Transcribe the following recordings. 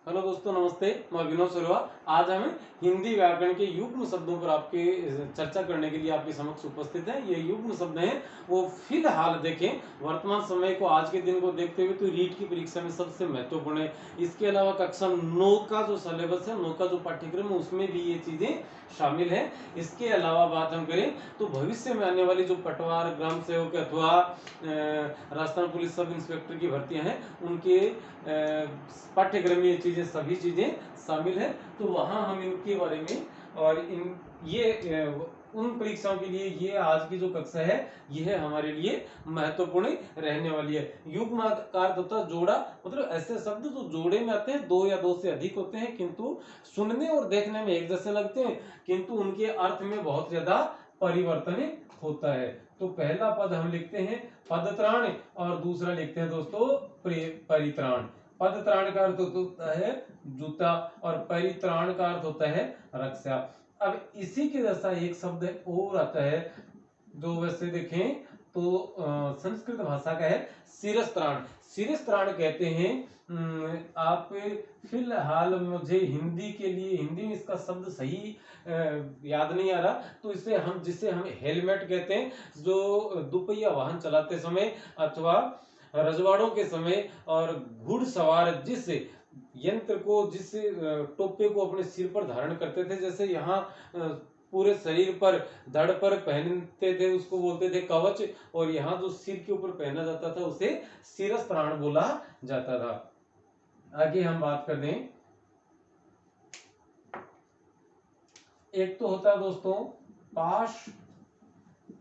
Hello दोस्तों, नमस्ते। मैं विनोद सरवा। आज हम हिंदी व्याकरण के युग्म शब्दों पर आपके चर्चा करने के लिए आपके समक्ष उपस्थित हैं। ये युग्म शब्द हैं वो फिलहाल देखें, वर्तमान समय को, आज के दिन को देखते हुए तो रीट की परीक्षा में सबसे महत्वपूर्ण है। इसके अलावा कक्षा 9 का जो सिलेबस है, 9 का जो पाठ्यक्रम है, उसमें भी ये चीजें शामिल है। इसके अलावा बात हम करें तो भविष्य में आने वाली जो पटवार, ग्राम सेवक अथवा राजस्थान पुलिस सब इंस्पेक्टर की भर्तियां हैं, उनके पाठ्यक्रम में ये चीजें, सभी चीजें शामिल है। तो वहां हम इनके बारे में और उन परीक्षाओं के लिए ये आज की जो कक्षा है यह हमारे लिए महत्वपूर्ण रहने वाली है। युग्म का अर्थ होता है जोड़ा, मतलब ऐसे शब्द जो जोड़े में आते हैं, दो या दो से अधिक होते हैं, किंतु सुनने और देखने में एक जैसे लगते हैं, किंतु उनके अर्थ में बहुत ज्यादा परिवर्तन होता है। तो पहला पद हम लिखते हैं पदत्राण और दूसरा लिखते हैं दोस्तों परित्राण। पदत्राण का अर्थ होता है जूता और परित्राण का अर्थ होता है रक्षा। अब इसी के जैसा एक शब्द और आता है जो वैसे देखें तो संस्कृत भाषा का है शिरस्त्राण। शिरस्त्राण कहते हैं। आप फिलहाल मुझे हिंदी के लिए, हिंदी में इसका शब्द सही याद नहीं आ रहा, तो जिसे हम हेलमेट कहते हैं, जो दुपहिया वाहन चलाते समय अथवा रजवाड़ों के समय और घुड़सवार जिस यंत्र को, जिस टोपे को अपने सिर पर धारण करते थे, जैसे यहाँ पूरे शरीर पर, धड़ पर पहनते थे, उसको बोलते थे कवच, और यहाँ जो सिर के ऊपर पहना जाता था उसे शिरस्त्राण बोला जाता था। आगे हम बात कर दें, एक तो होता है दोस्तों पाश,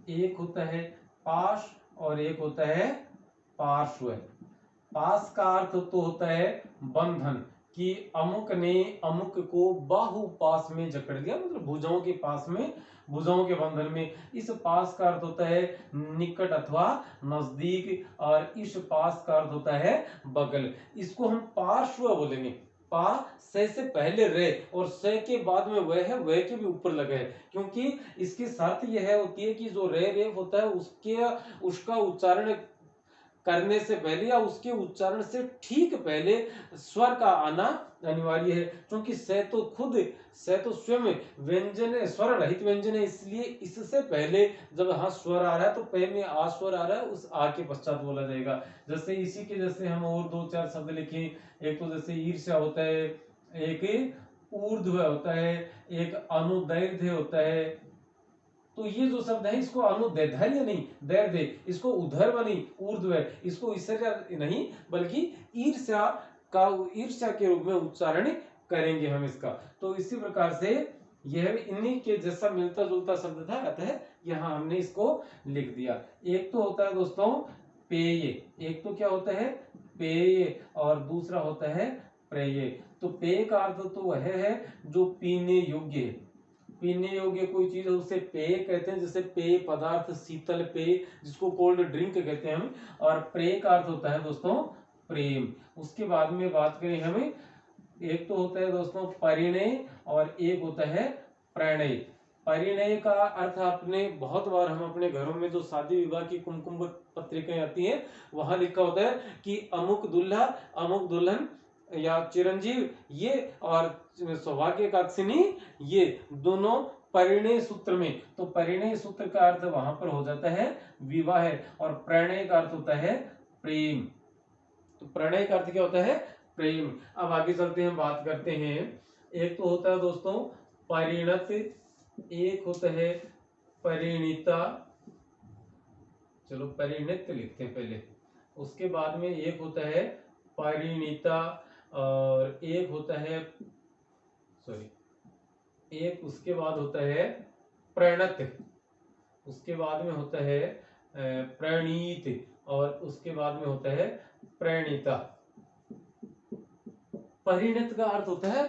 एक होता है पाश और एक होता है पार्श्व। पास का अर्थ तो होता है बंधन, कि अमुक ने अमुक को बाहु पास में जकड़ लिया, मतलब भुजाओं के पास में, भुजाओं के बंधन में। इस पास का अर्थ होता है निकट अथवा नजदीक, और इस पास का अर्थ होता है बगल। इसको हम पार्श्व बोलेंगे। पा से पहले रे और से के बाद में वह है, वह के भी ऊपर लगा है, क्योंकि इसकी शर्त यह होती है कि जो रे होता है उसका उच्चारण करने से पहले या उसके उच्चारण से ठीक पहले स्वर का आना अनिवार्य है, क्योंकि से तो स्वयं व्यंजन, स्वर रहित व्यंजन है, इसलिए इससे पहले जब हाँ स्वर आ रहा है तो पहले में आ स्वर आ रहा है, उस आ के पश्चात बोला जाएगा। जैसे इसी के जैसे हम और दो चार शब्द लिखे, एक तो जैसे ईर्ष्या होता है, एक ऊर्ध्व होता है, एक अनुदैर्ध्य होता है। तो ये जो शब्द है इसको अनुदैर्ध्य नहीं, दैर्ध्य, इसको उधर्व नहीं, ऊर्ध्व, इसको ईर्ष्या नहीं बल्कि ईर्ष्या के रूप में उच्चारण करेंगे हम इसका। तो इसी प्रकार से यह इन्हीं के जैसा मिलता जुलता शब्द था, अतः यहाँ हमने इसको लिख दिया। एक तो होता है दोस्तों पेय, एक तो क्या होता है पेय, और दूसरा होता है प्रेय। तो पेय का अर्थ तो वह है जो पीने योग्य है, पीने योग्य कोई चीज है उसे पेय कहते हैं, जैसे पेय पदार्थ, शीतल पेय जिसको कोल्ड ड्रिंक कहते हैं हम। और प्रेय का अर्थ होता है दोस्तों प्रेम। उसके बाद में बात करें हमें, एक तो होता है दोस्तों परिणय और एक होता है प्रणय। परिणय का अर्थ आपने बहुत बार, हम अपने घरों में जो शादी विवाह की कुमकुम पत्रिकाएं आती हैं वहां लिखा होता है कि अमुक दुल्हा, अमुक दुल्हन या चिरंजीव ये और सौभाग्य काक्षिणी ये दोनों परिणय सूत्र में। तो परिणय सूत्र का अर्थ वहां पर हो जाता है विवाह, और प्रणय का अर्थ होता है प्रेम। तो प्रणय का अर्थ क्या होता है प्रेम। अब आगे चलते हैं, बात करते हैं, एक तो होता है दोस्तों परिणत, एक होता है परिणीता, चलो परिणित लिखते हैं पहले, उसके बाद में एक होता है परिणीता, और एक होता है एक उसके बाद होता है प्रणत, उसके बाद में होता है प्रणीत, और उसके बाद में होता है प्रणीता। परिणत का अर्थ होता है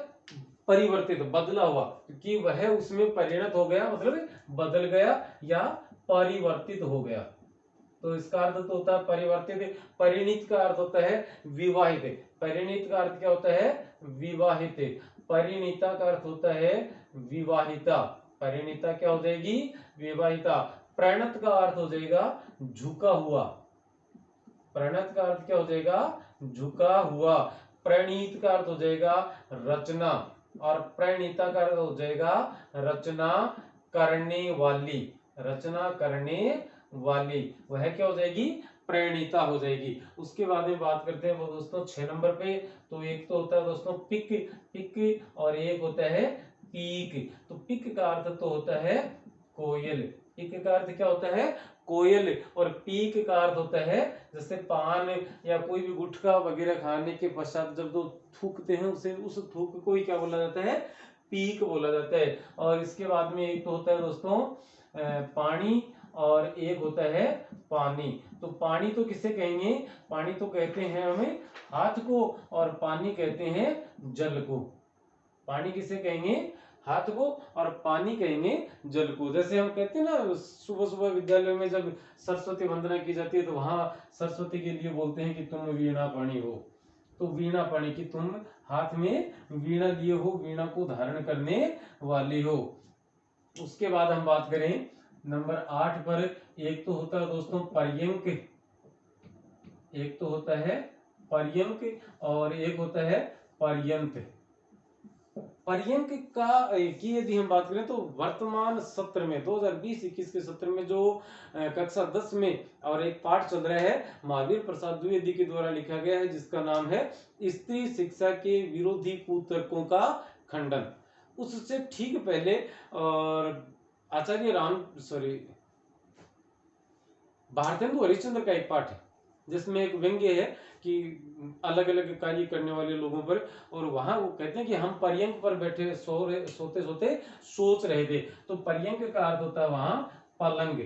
परिवर्तित, बदला हुआ, कि वह उसमें परिणत हो गया, मतलब बदल गया या परिवर्तित हो गया। तो इसका अर्थ तो होता है परिवर्तित। परिणीत का अर्थ होता है विवाहित। परिणीत का अर्थ क्या होता है विवाहित। परिणीता का अर्थ होता है विवाहिता। परिणीता क्या हो जाएगी विवाहिता। प्रणत का अर्थ हो जाएगा झुका हुआ। प्रणत का अर्थ क्या हो जाएगा झुका हुआ। प्रणीत का अर्थ हो जाएगा रचना, और प्रणीता का अर्थ हो जाएगा रचना करने वाली, रचना करने वाली, वह क्या हो जाएगी, प्रणीता हो जाएगी। उसके बाद में बात करते हैं वो दोस्तों 6 नंबर पे। तो एक तो होता है दोस्तों पिक, पिक, और एक होता है पीक। तो पिक का अर्थ तो होता है कोयल, पिक का अर्थ क्या होता है, कोयल, और पीक का अर्थ होता है जैसे पान या कोई भी गुटखा वगैरह खाने के पश्चात जब दो थूकते हैं उसे, उस थूक को ही क्या बोला जाता है, पीक बोला जाता है। और इसके बाद में एक तो होता है दोस्तों पानी, और एक होता है पानी। तो पानी तो किसे कहेंगे, पानी तो कहते हैं हमें हाथ को, और पानी कहते हैं जल को। पानी किसे कहेंगे, हाथ को, और पानी कहेंगे जल को। जैसे हम कहते हैं ना सुबह सुबह विद्यालय में जब सरस्वती वंदना की जाती है तो वहां सरस्वती के लिए बोलते हैं कि तुम वीणा पाणी हो। तो वीणा पाणी की तुम हाथ में वीणा लिए हो, वीणा को धारण करने वाली हो। उसके बाद हम बात करें नंबर 8 पर। एक तो होता है दोस्तों पर्यंक, एक तो होता है पर्यंक, और एक होता है पर्यंत। पर्यंक का की यदि हम बात करें तो वर्तमान सत्र में 2020-21 के सत्र में जो कक्षा 10 में और एक पाठ चल रहा है महावीर प्रसाद द्विवेदी के द्वारा लिखा गया है, जिसका नाम है स्त्री शिक्षा के विरोधी कुतर्कों का खंडन। उससे ठीक पहले और आचार्य भारतेंदु हरिश्चंद्र का एक पाठ है जिसमें एक व्यंग्य है कि अलग अलग कार्य करने वाले लोगों पर, और वहां वो कहते हैं कि हम पर्यंक पर बैठे सोते सोते सोच रहे थे। तो पर्यंक का अर्थ होता है वहां पलंग,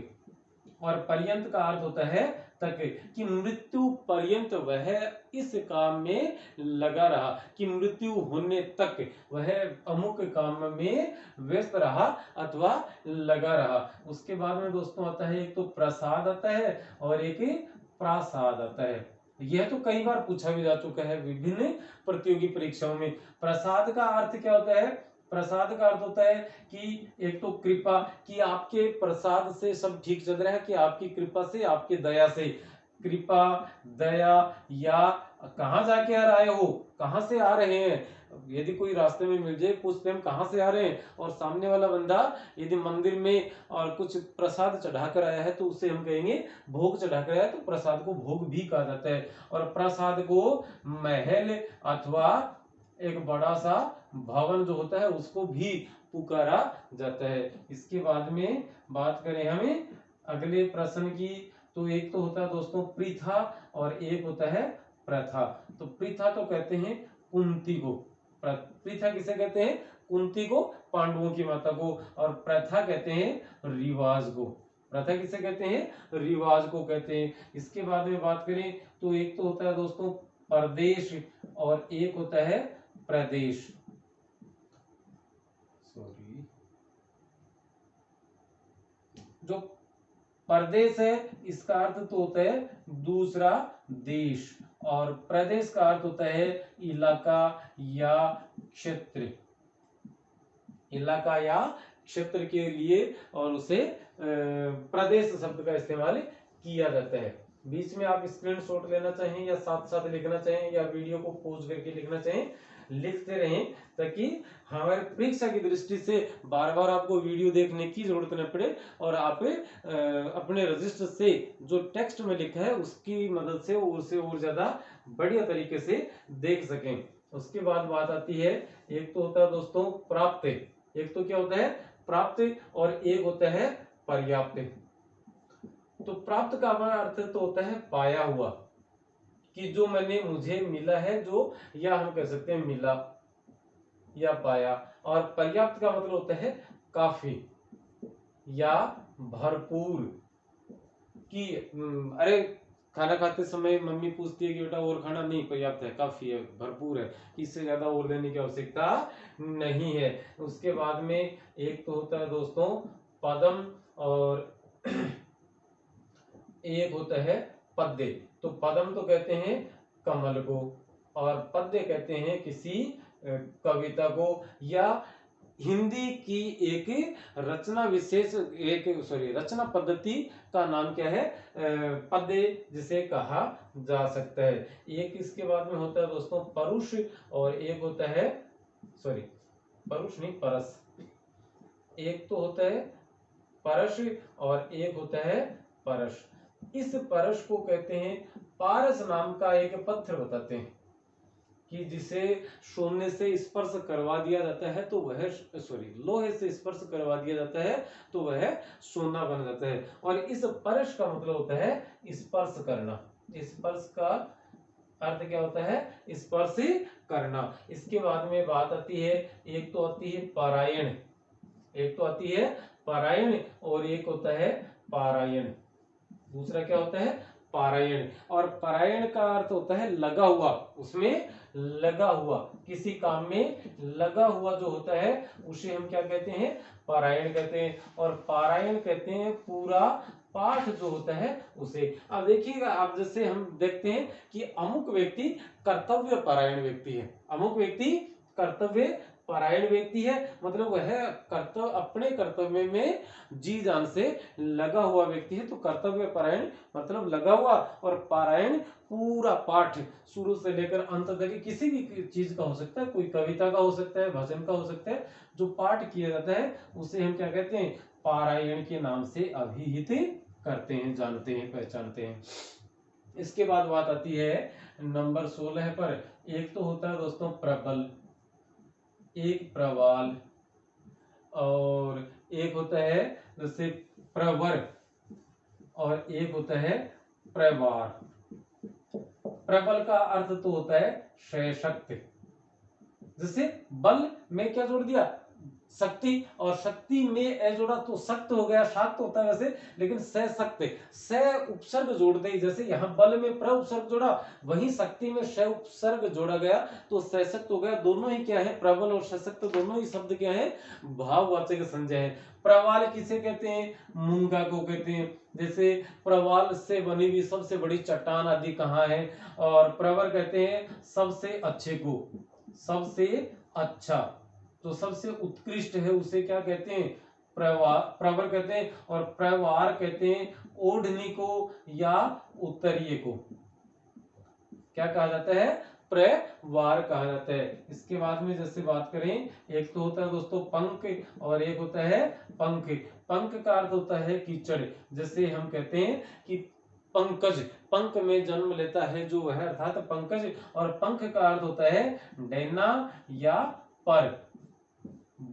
और पर्यंत का अर्थ होता है तक, कि मृत्यु पर्यंत वह इस काम में लगा रहा, कि मृत्यु होने तक वह अमुक काम में व्यस्त रहा अथवा लगा रहा। उसके बाद में दोस्तों आता है एक तो प्रसाद आता है और एक प्रासाद आता है। यह तो कई बार पूछा भी जा चुका है विभिन्न प्रतियोगी परीक्षाओं में। प्रसाद का अर्थ क्या होता है, प्रसाद का अर्थ होता है कि एक तो कृपा, कि आपके प्रसाद से सब ठीक चल रहा है, कि आपकी कृपा से, आपके दया से, कृपा दया, या कहाँ जाके आ रहे हो, कहाँ से आ रहे हैं, यदि कोई रास्ते में मिल जाए पूछते हम कहाँ से आ रहे हैं, और सामने वाला बंदा यदि मंदिर में और कुछ प्रसाद चढ़ा कर आया है तो उसे हम कहेंगे भोग चढ़ा कर आया, तो प्रसाद को भोग भी कहा जाता है। और प्रसाद को महल अथवा एक बड़ा सा भवन जो होता है उसको भी पुकारा जाता है। इसके बाद में बात करें हमें अगले प्रश्न की, तो एक तो होता है दोस्तों प्रथा और एक होता है प्रथा। तो प्रथा तो कहते हैं कुंती को, प्रथा किसे कहते हैं, कुंती को, पांडवों की माता को, और प्रथा कहते हैं रिवाज को। प्रथा किसे कहते हैं, रिवाज को कहते हैं। इसके बाद में बात करें तो एक तो होता है दोस्तों प्रदेश और एक होता है प्रदेश, सॉरी, जो प्रदेश है इसका अर्थ तो होता है दूसरा देश, और प्रदेश का अर्थ होता है इलाका या क्षेत्र, इलाका या क्षेत्र के लिए, और उसे प्रदेश शब्द का इस्तेमाल किया जाता है। बीच में आप स्क्रीनशॉट लेना चाहें या साथ साथ लिखना चाहें या वीडियो को पॉज करके लिखना चाहें, लिखते रहें, ताकि हमारे परीक्षा की दृष्टि से बार बार आपको वीडियो देखने की जरूरत न पड़े, और आप अपने रजिस्टर से जो टेक्स्ट में लिखा है उसकी मदद से और ज्यादा बढ़िया तरीके से देख सकें। उसके बाद बात आती है, एक तो होता है दोस्तों प्राप्त, एक तो क्या होता है प्राप्त, और एक होता है पर्याप्त। तो प्राप्त का हमारा अर्थ तो होता है पाया हुआ, कि जो मैंने मुझे मिला है, जो, या हम कह सकते हैं मिला या पाया। और पर्याप्त का मतलब होता है काफी या भरपूर, कि अरे खाना खाते समय मम्मी पूछती है कि बेटा और खाना, नहीं पर्याप्त है, काफी है, भरपूर है, इससे ज्यादा और देने की आवश्यकता नहीं है। उसके बाद में एक तो होता है दोस्तों पदम और एक होता है पद्य। तो पदम तो कहते हैं कमल को, और पद्य कहते हैं किसी कविता को, या हिंदी की एक रचना विशेष, रचना पद्धति का नाम क्या है? पद्य जिसे कहा जा सकता है। एक इसके बाद में होता है दोस्तों परुष, और एक होता है परुष नहीं, परस। एक तो होता है परश और एक होता है परश। इस परश को कहते हैं, पारस नाम का एक पत्थर बताते हैं कि जिसे सोने से स्पर्श करवा दिया जाता है तो वह लोहे से स्पर्श करवा दिया जाता है तो वह सोना बन जाता है। और इस परश का मतलब होता है स्पर्श करना। स्पर्श का अर्थ क्या होता है? स्पर्श करना। इसके बाद में बात आती है, एक तो आती है पारायण, और एक होता है पारायण। दूसरा क्या होता है? पारायण। और पारायण का अर्थ होता है लगा हुआ, उसमें लगा हुआ, किसी काम में लगा हुआ जो होता है उसे हम क्या कहते हैं? पारायण कहते हैं। और पारायण कहते हैं पूरा पाठ जो होता है उसे। अब देखिएगा, आप जैसे हम देखते हैं कि अमुक व्यक्ति कर्तव्य परायण व्यक्ति है, अमुक व्यक्ति कर्तव्य परायण व्यक्ति है, मतलब वह अपने कर्तव्य में जी जान से लगा हुआ व्यक्ति है। तो कर्तव्य परायण मतलब लगा हुआ, और पारायण पूरा पाठ शुरू से लेकर अंत तक किसी भी चीज का हो सकता है, कोई कविता का हो सकता है, भजन का हो सकता है, जो पाठ किया जाता है उसे हम क्या कहते हैं? पारायण के नाम से अभिहित करते हैं, जानते हैं, पहचानते हैं। इसके बाद बात आती है नंबर 16 पर। एक तो होता है दोस्तों प्रबल, एक प्रवाल, और एक होता है जैसे प्रवर, और एक होता है प्रवार। प्रबल का अर्थ तो होता है सशक्त। जैसे बल में क्या जोड़ दिया? शक्ति, और शक्ति में ए जोड़ा तो सख्त हो गया, शाक्त होता है वैसे, लेकिन सशक्त, स उपसर्ग जोड़ दे। जैसे यहाँ बल में प्र उपसर्ग जोड़ा, वहीं शक्ति में स उपसर्ग जोड़ा गया तो सशक्त हो गया। दोनों ही क्या है? प्रबल और सशक्त दोनों ही शब्द क्या है? भाववाचक संज्ञा है। प्रवाल किसे कहते हैं? मूंगा को कहते हैं। जैसे प्रवाल से बनी हुई सबसे बड़ी चट्टान आदि कहाँ है? और प्रवर कहते हैं सबसे अच्छे को, सबसे अच्छा, तो सबसे उत्कृष्ट है उसे क्या कहते हैं? प्रवर कहते हैं। और प्रवार कहते हैं ओढ़नी को या उत्तरीय को, क्या कहा जाता है? प्रवार कहा जाता है। इसके बाद में जैसे बात करें, एक तो होता है दोस्तों पंख, और एक होता है पंख। पंख का अर्थ होता है कीचड़। जैसे हम कहते हैं कि पंकज, पंख में जन्म लेता है जो वह, अर्थात पंकज। और पंख का अर्थ होता है डैना या पर।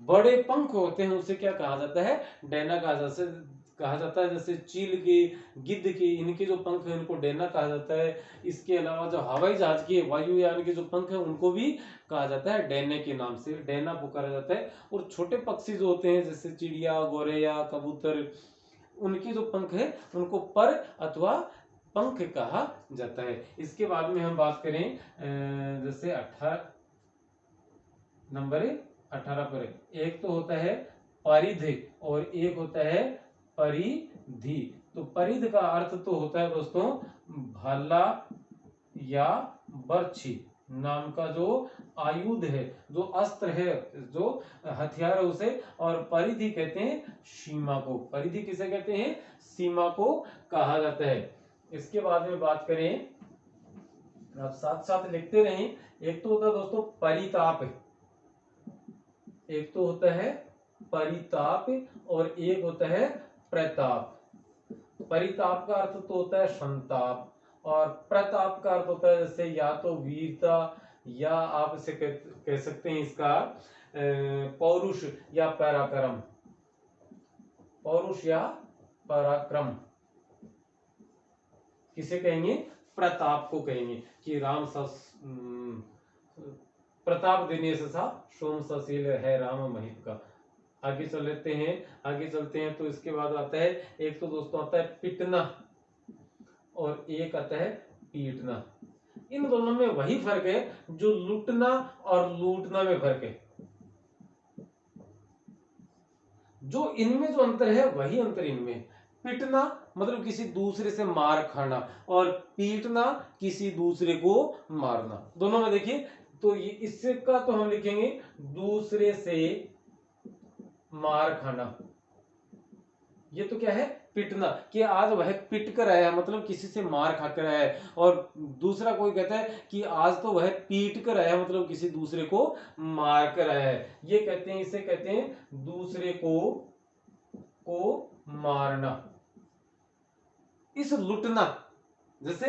बड़े पंख होते हैं उसे क्या कहा जाता है? डैना कहा जाता है। जैसे चील के, गिद्ध के, इनके जो पंख है उनको डैना कहा जाता है। इसके अलावा जो हवाई जहाज के, वायुयान के जो पंख है उनको भी कहा जाता है डैने के नाम से, डैना पुकारा जाता है। और छोटे पक्षी जो होते हैं जैसे चिड़िया, गौरैया, कबूतर, उनके जो पंख है उनको पर अथवा पंख कहा जाता है। इसके बाद में हम बात करें जैसे 18 पर, एक तो होता है परिध और एक होता है परिधि। तो परिध का अर्थ तो होता है दोस्तों भाला या बर्छी नाम का जो आयुध है, जो अस्त्र है, जो हथियार है उसे। और परिधि कहते हैं सीमा को। परिधि किसे कहते हैं? सीमा को कहा जाता है। इसके बाद में बात करें, आप साथ साथ लिखते रहें। एक तो होता है दोस्तों परिताप, एक तो होता है परिताप, और एक होता है प्रताप। परिताप का अर्थ तो होता है संताप, और प्रताप का अर्थ होता है जैसे या तो वीरता, या आप इसे कह सकते हैं इसका पौरुष या पराक्रम। पौरुष या पराक्रम किसे कहेंगे? प्रताप को कहेंगे कि राम प्रताप देने से सा सोम सशील है राम महित का। आगे चलते हैं तो इसके बाद आता है, एक तो दोस्तों आता है पिटना और एक आता है पीटना। इन दोनों में वही फर्क है जो लुटना और लूटना में फर्क है। जो इनमें जो अंतर है वही अंतर इनमें। पिटना मतलब किसी दूसरे से मार खाना, और पीटना किसी दूसरे को मारना। दोनों में देखिए, तो ये इससे का तो हम लिखेंगे दूसरे से मार खाना। ये तो क्या है, पिटना, कि आज वह पिट कर आया, मतलब किसी से मार खाकर आया है। और दूसरा कोई कहता है कि आज तो वह पीट कर आया, मतलब किसी दूसरे को मार कर आया है। ये कहते हैं, इसे कहते हैं दूसरे को मारना। इस लुटना, जैसे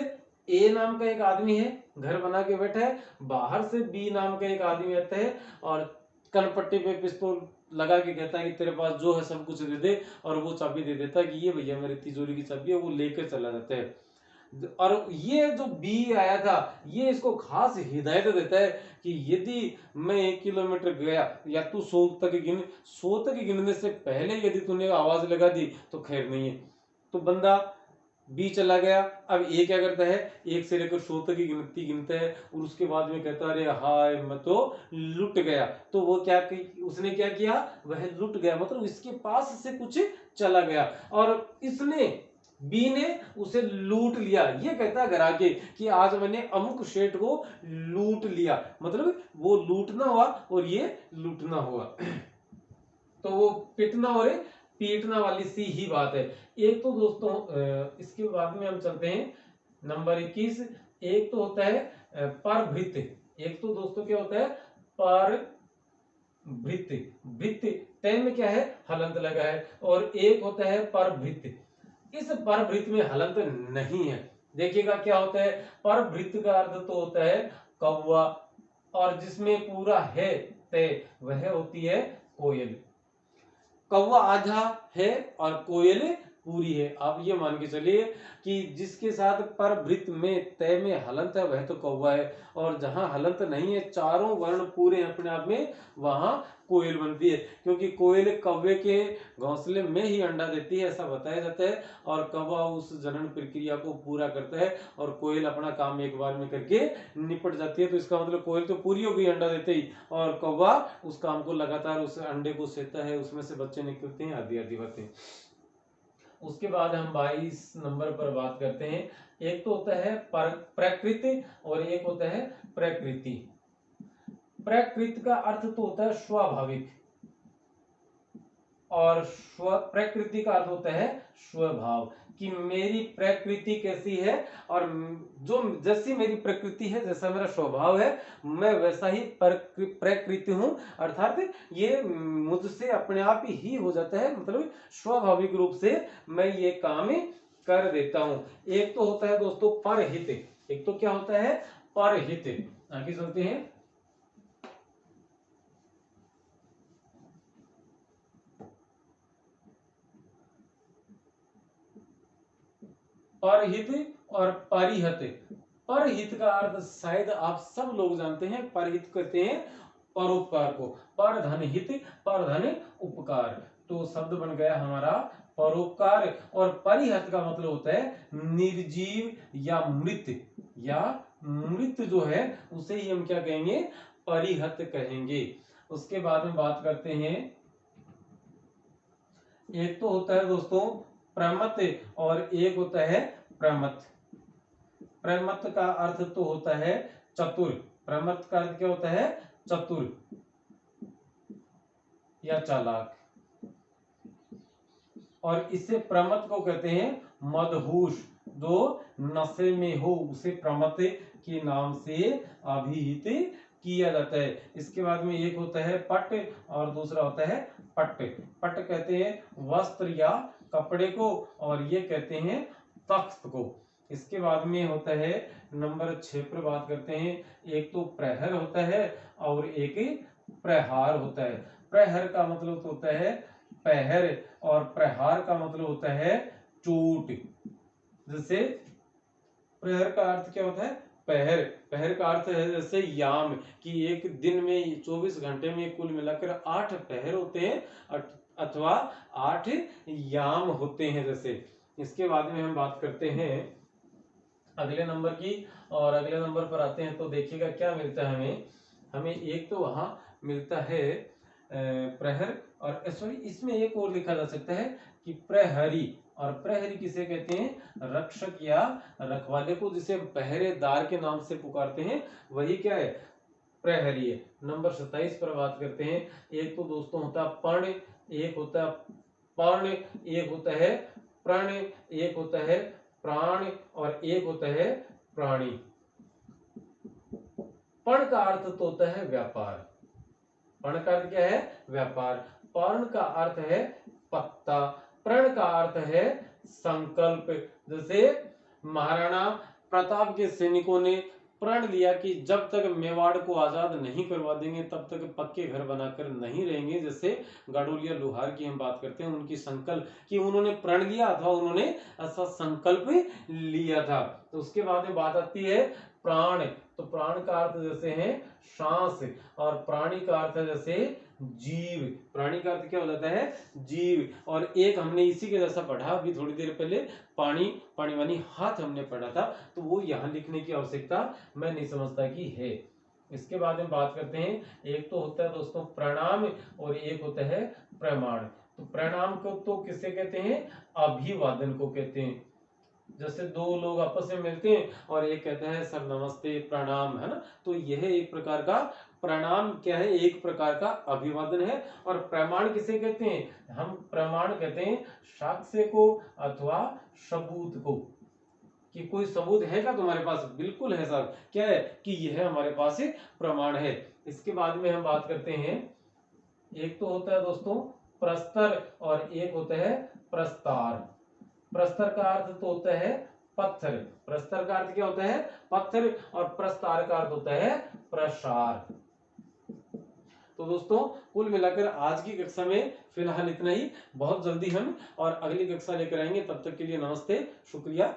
ए नाम का एक आदमी है, घर बना के बैठा है, बाहर से बी नाम का एक आदमी आता है और कनपट्टी पे पिस्तौल लगा के कहता है कि तेरे पास जो है सब कुछ दे दे, और वो चाबी दे देता है कि ये भैया मेरी तिजोरी की चाबी है, वो लेकर चला जाता है। और ये जो बी आया था, ये इसको खास हिदायत देता है कि यदि मैं 1 किलोमीटर गया, या तू 100 तक गिन, 100 तक गिनने से पहले यदि तूने आवाज लगा दी तो खैर नहीं है। तो बंदा बी चला गया, अब ए क्या करता है, 1 से लेकर 100 तक की गिनती गिनता है, और उसके बाद में कहता है अरे हाय मैं तो लुट गया। तो वो क्या उसने क्या किया, वह लुट गया, मतलब इसके पास से कुछ चला गया, और इसने बी ने उसे लूट लिया। ये कहता है घर आके कि आज मैंने अमुक शेठ को लूट लिया, मतलब वो लूटना हुआ और ये लूटना हुआ। तो वो पिटना और पीटना वाली सी ही बात है। एक तो दोस्तों इसके बाद में हम चलते हैं नंबर 21। एक तो होता है परभृत। एक तो दोस्तों क्या होता है, परभृत। भृत तय में क्या है, हलंत लगा है, और एक होता है परभृत। इस परभृत में हलंत नहीं है। देखिएगा क्या होता है, परभृत का अर्थ तो होता है कौवा, और जिसमें पूरा है तय वह होती है कोयल। कौवा आधा है और कोयल पूरी है। आप ये मान के चलिए कि जिसके साथ परभृत में तय में हलंत है वह तो कौवा है, और जहां हलंत नहीं है, चारों वर्ण पूरे हैं अपने आप में, वहां कोयल बनती है। क्योंकि कोयल कौवे के घोंसले में ही अंडा देती है, ऐसा बताया जाता है, और कौवा उस जनन प्रक्रिया को पूरा करता है, और कोयल अपना काम एक बार में करके निपट जाती है। तो इसका मतलब कोयल तो पूरी हो गई अंडा देते ही, और कौवा उस काम को लगातार उस अंडे को सेता है, उसमें से बच्चे निकलते हैं, आदि आदि बातें। उसके बाद हम 22 नंबर पर बात करते हैं। एक तो होता है प्रकृति और एक होता है प्रकृति। प्रकृति का अर्थ तो होता है स्वाभाविक, और प्रकृति का अर्थ होता है स्वभाव, कि मेरी प्रकृति कैसी है, और जो जैसी मेरी प्रकृति है, जैसा मेरा स्वभाव है, मैं वैसा ही प्रकृति हूं। अर्थात ये मुझसे अपने आप ही हो जाता है, मतलब स्वाभाविक रूप से मैं ये काम कर देता हूं। एक तो होता है दोस्तों परहित। एक तो क्या होता है, परहित। आगे चलते हैं। परहित और परिहत। परहित का अर्थ शायद आप सब लोग जानते हैं, परहित कहते हैं परोपकार को, पर धन हित, पर धन उपकार। तो शब्द बन गया हमारा परोपकार। और परिहत का मतलब होता है निर्जीव या मृत, या मृत जो है उसे ही हम क्या कहेंगे, परिहत कहेंगे। उसके बाद में बात करते हैं, एक तो होता है दोस्तों प्रमत और एक होता है प्रमत। प्रमत का अर्थ तो होता है चतुर। प्रमत का अर्थ क्या होता है, चतुर या चालाक। और इससे प्रमत को कहते हैं मदहोश, जो नशे में हो उसे प्रमत के नाम से अभिहित किया जाता है। इसके बाद में एक होता है पट और दूसरा होता है पट। पट कहते हैं वस्त्र या कपड़े को, और ये कहते हैं तख्त को। इसके बाद में होता है नंबर 6 पर बात करते हैं। एक तो प्रहर होता है और एक प्रहार होता है। प्रहर का मतलब तो होता है पहर, और प्रहार का मतलब होता है चोट। जैसे प्रहर का अर्थ क्या होता है, पहर। पहर का अर्थ है जैसे याम, कि एक दिन में 24 घंटे में कुल मिलाकर 8 पहर होते हैं, अथवा 8 याम होते हैं जैसे। इसके बाद में हम बात करते हैं अगले नंबर की, और अगले नंबर पर आते हैं तो देखिएगा क्या मिलता है हमें। हमें एक तो वहां मिलता है प्रहर, और सॉरी इसमें एक और लिखा जा सकता है कि प्रहरी। और प्रहरी किसे कहते हैं, रक्षक या रखवाले को, जिसे पहरेदार के नाम से पुकारते हैं, वही क्या है, प्रहरीय। नंबर 27 पर बात करते हैं। एक तो दोस्तों होता है पर्ण, एक होता है पर्ण, एक होता है प्रण, एक होता है प्राण और एक होता है प्राणी। पर्ण का अर्थ तो होता है व्यापार। पर्ण का अर्थ क्या है? व्यापार। पर्ण का अर्थ है पत्ता। प्रण का अर्थ है संकल्प। जैसे महाराणा प्रताप के सैनिकों ने प्रण लिया कि जब तक मेवाड़ को आजाद नहीं करवा देंगे तब तक पक्के घर बनाकर नहीं रहेंगे। जैसे गाडोलिया लोहार की हम बात करते हैं, उनकी संकल्प कि उन्होंने प्रण लिया अथवा उन्होंने ऐसा संकल्प लिया था। तो उसके बाद में बात आती है प्राण। तो प्राण का अर्थ जैसे है सांस और प्राणी का अर्थ है जैसे जीव। प्राणी का अर्थ क्या हो जाता है? जीव। और एक हमने इसी के जैसा पढ़ा अभी थोड़ी देर पहले, पानी, पानी वानी हाथ हमने पढ़ा था, तो वो यहाँ लिखने की आवश्यकता मैं नहीं समझता कि है। इसके बाद में बात करते हैं, एक तो होता है दोस्तों प्रणाम और एक होता है प्रमाण। तो प्रणाम को तो किसे कहते हैं? अभिवादन को कहते हैं। जैसे दो लोग आपस में मिलते हैं और एक कहता है सर नमस्ते प्रणाम, है ना, तो यह एक प्रकार का प्रणाम क्या है? एक प्रकार का अभिवादन है। और प्रमाण किसे कहते हैं? हम प्रमाण कहते हैं साक्ष्य को अथवा सबूत को, कि कोई सबूत है क्या तुम्हारे पास? बिल्कुल है सर। क्या है? कि यह हमारे पास प्रमाण है। इसके बाद में हम बात करते हैं, एक तो होता है दोस्तों प्रस्तर और एक होता है प्रस्तार। प्रस्तर का अर्थ तो होता है पत्थर। प्रस्तर का अर्थ क्या होता है? पत्थर। और प्रस्तार का अर्थ होता है प्रसार। तो दोस्तों कुल मिलाकर आज की कक्षा में फिलहाल इतना ही। बहुत जल्दी हम और अगली कक्षा लेकर आएंगे। तब तक के लिए नमस्ते, शुक्रिया।